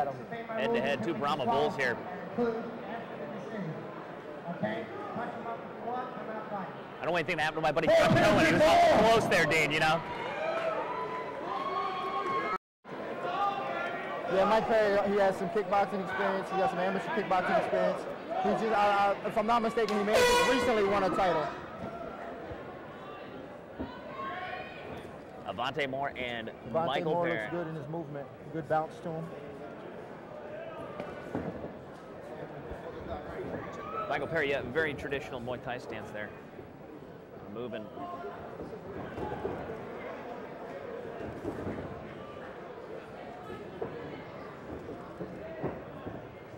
at him. Head-to-head, two Brahma bulls here. I don't want anything to happen to my buddy Chuck Cohen. He was so close there, Dean, you know? Yeah, Mike Perry, he has some kickboxing experience. He has some amateur kickboxing experience. He just, if I'm not mistaken, he may have just recently won a title. Avonte Moore and Avonte Michael Moore Perry. looks good in his movement. Good bounce to him. Michael Perry, yeah, very traditional Muay Thai stance there. Moving.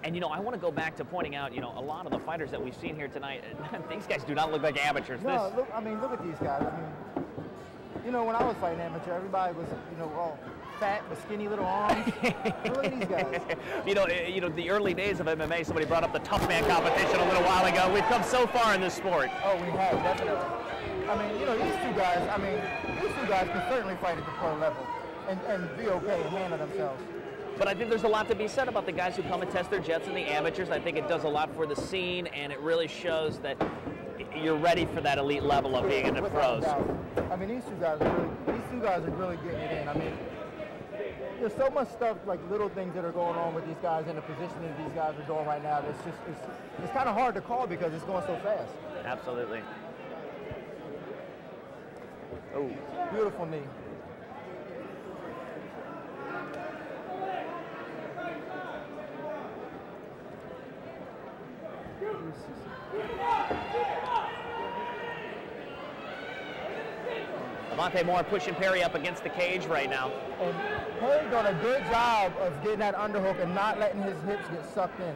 And, you know, I want to go back to pointing out, you know, a lot of the fighters that we've seen here tonight, these guys do not look like amateurs. No, look, I mean, look at these guys. I mean, you know, when I was fighting amateur, everybody was, you know, all fat with skinny little arms. Look at these guys. You know, the early days of MMA, somebody brought up the tough man competition a little while ago. We've come so far in this sport. Oh, we have, definitely. I mean, you know, these two guys can certainly fight at the pro level and be okay and handle themselves. But I think there's a lot to be said about the guys who come and test their jets in the amateurs. I think it does a lot for the scene, and it really shows that you're ready for that elite level of being in the pros. I mean, these two guys are really getting it in. I mean, there's so much stuff, like little things that are going on with these guys and the positioning these guys are doing right now. It's kind of hard to call because it's going so fast. Absolutely. Oh, beautiful knee. Avonte Moore pushing Perry up against the cage right now. And Perry done a good job of getting that underhook and not letting his hips get sucked in.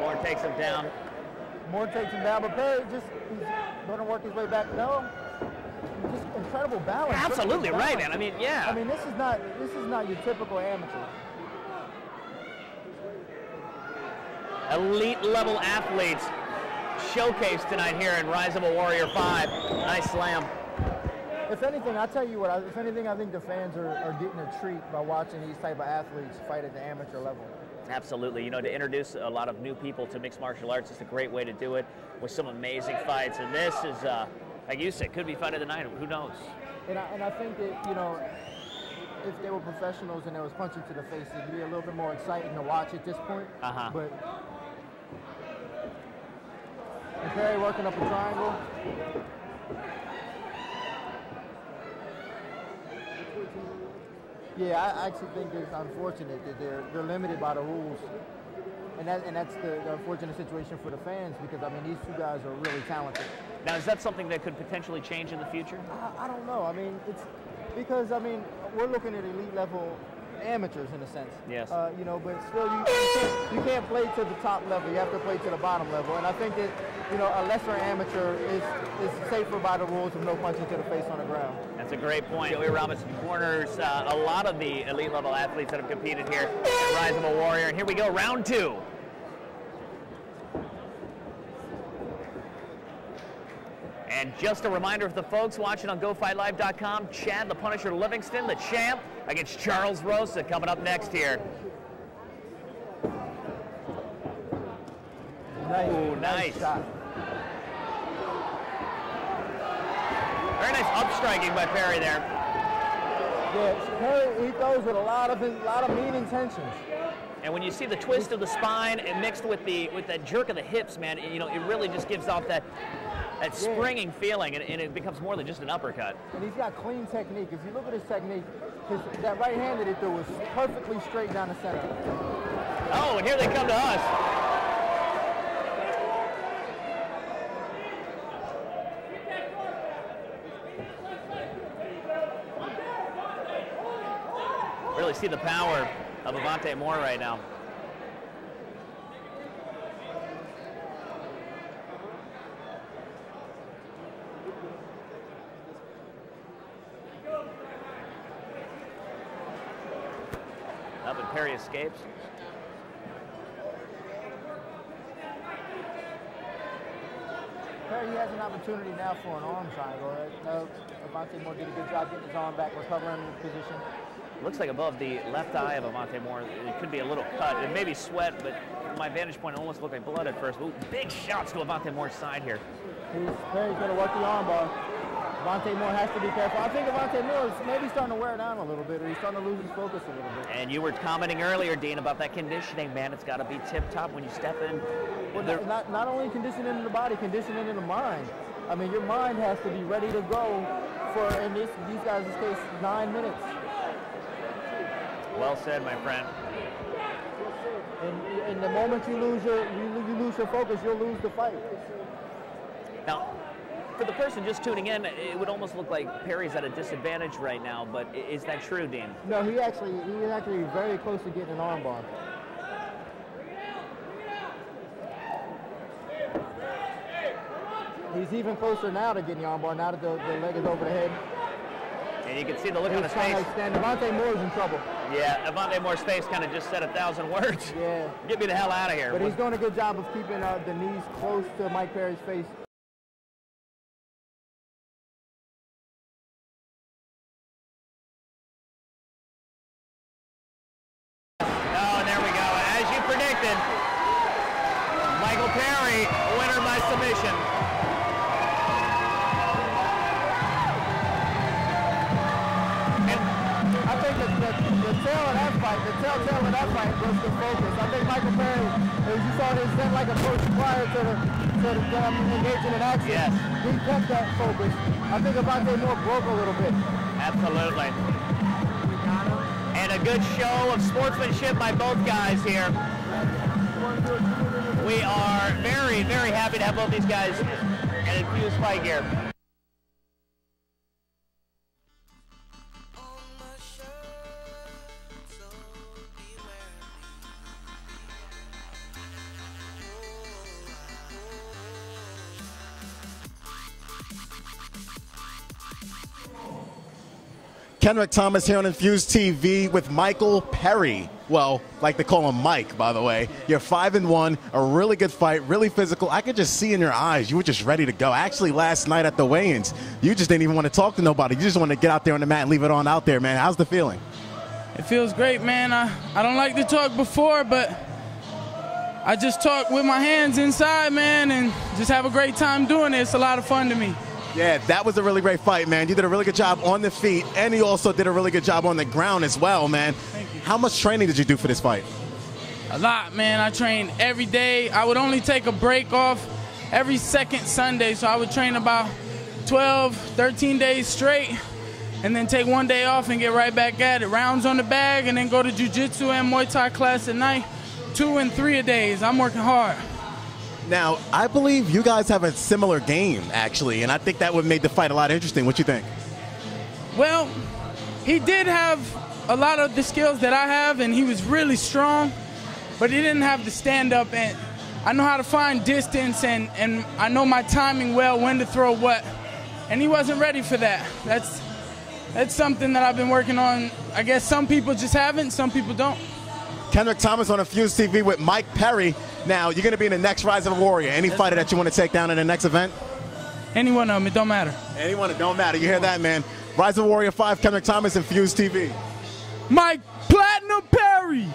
Moore takes him down. Moore takes him down, but Perry he's going to work his way back. No, just incredible balance. You're absolutely right, man. I mean, yeah. I mean, this is not your typical amateur. Elite level athletes showcased tonight here in Rise of a Warrior 5. Nice slam. If anything, I'll tell you what, if anything, I think the fans are getting a treat by watching these type of athletes fight at the amateur level. Absolutely. You know, to introduce a lot of new people to mixed martial arts is a great way to do it with some amazing fights. And this is, like you said, could be fight of the night. Who knows? And I think that, you know, if they were professionals and there was punching to the face, it'd be a little bit more exciting to watch at this point. But Perry working up a triangle. Yeah, I actually think it's unfortunate that they're limited by the rules, and that's the unfortunate situation for the fans because I mean these two guys are really talented. Now, is that something that could potentially change in the future? I don't know. I mean, it's because I mean we're looking at elite level amateurs in a sense. Yes. You know, but still you can't play to the top level. You have to play to the bottom level, and I think that you know a lesser amateur is safer by the rules of no punching to the face on the ground. That's a great point. Joey Robinson corners a lot of the elite level athletes that have competed here at Rise of a Warrior. And here we go, round 2. And just a reminder for the folks watching on GoFightLive.com, Chad the Punisher Livingston, the champ, against Charles Rosa, coming up next here. Nice shot. Very nice up-striking by Perry there. Yeah, Perry, he throws with a lot of mean intentions. And when you see the twist of the spine and mixed with that jerk of the hips, man, you know, it really just gives off that springing feeling, and it becomes more than just an uppercut. And he's got clean technique. If you look at his technique, that right hand that he threw was perfectly straight down the center. Oh, and here they come to us. Really see the power of Avonte Moore right now. Up and Perry escapes. Perry has an opportunity now for an arm triangle. Right? Avonte Moore did a good job getting his arm back, recovering the position. Looks like above the left eye of Avonte Moore, it could be a little cut. It may be sweat, but from my vantage point, it almost looked like blood at first. Ooh, big shots to Avonte Moore's side here. Perry's going to work the arm bar. Avonte Moore has to be careful. I think Avonte Moore is maybe starting to wear down a little bit, or he's starting to lose his focus a little bit. And you were commenting earlier, Dean, about that conditioning. Man, it's got to be tip-top when you step in. Well, not only conditioning in the body, conditioning in the mind. I mean, your mind has to be ready to go for, in these guys' case, 9 minutes. Well said, my friend. And the moment you lose your focus, you'll lose the fight. Now, for the person just tuning in, it would almost look like Perry's at a disadvantage right now, but is that true, Dean? No, he's actually very close to getting an arm bar. He's even closer now to getting the arm bar, now that the leg is over the head. And you can see the look on his face. Avonte Moore's in trouble. Yeah, Avonte Moore's face kind of just said 1,000 words. Yeah. Get me the hell out of here. But he's doing a good job of keeping the knees close to Mike Perry's face. Oh, and there we go. As you predicted, Michael Perry, winner by submission. The telltale of that fight was the focus. I think Michael Perry, as you saw his then like approach prior to engaging in action, yes, he kept that focus. I think Avonte Moore broke a little bit. Absolutely. And a good show of sportsmanship by both guys here. We are very, very happy to have both these guys in infused fight gear. Kendrick Thomas here on Infused TV with Michael Perry. Well, like they call him Mike, by the way. You're 5-1, a really good fight, really physical. I could just see in your eyes, you were just ready to go. Actually, last night at the weigh-ins, you just didn't even want to talk to nobody. You just wanted to get out there on the mat and leave it on out there, man. How's the feeling? It feels great, man. I don't like to talk before, but I just talk with my hands inside, man, and just have a great time doing it. It's a lot of fun to me. Yeah, that was a really great fight, man. You did a really good job on the feet, and you also did a really good job on the ground as well, man. Thank you. How much training did you do for this fight? A lot, man. I trained every day. I would only take a break off every second Sunday, so I would train about 12, 13 days straight, and then take one day off and get right back at it. Rounds on the bag, and then go to jiu-jitsu and Muay Thai class at night, 2 and 3 a days. I'm working hard. Now, I believe you guys have a similar game, actually, and I think that would make the fight a lot interesting. What you think? Well, he did have a lot of the skills that I have, and he was really strong, but he didn't have the stand-up, and I know how to find distance, and I know my timing well, when to throw what, and he wasn't ready for that. That's something that I've been working on. I guess some people just haven't, some people don't. Kendrick Thomas on Infused TV with Mike Perry. Now, you're going to be in the next Rise of a Warrior. Any fighter that you want to take down in the next event? Any one of them, it don't matter. Anyone, it don't matter. You hear that, man? Rise of a Warrior 5, Kendrick Thomas, Infused TV. Mike Platinum Perry.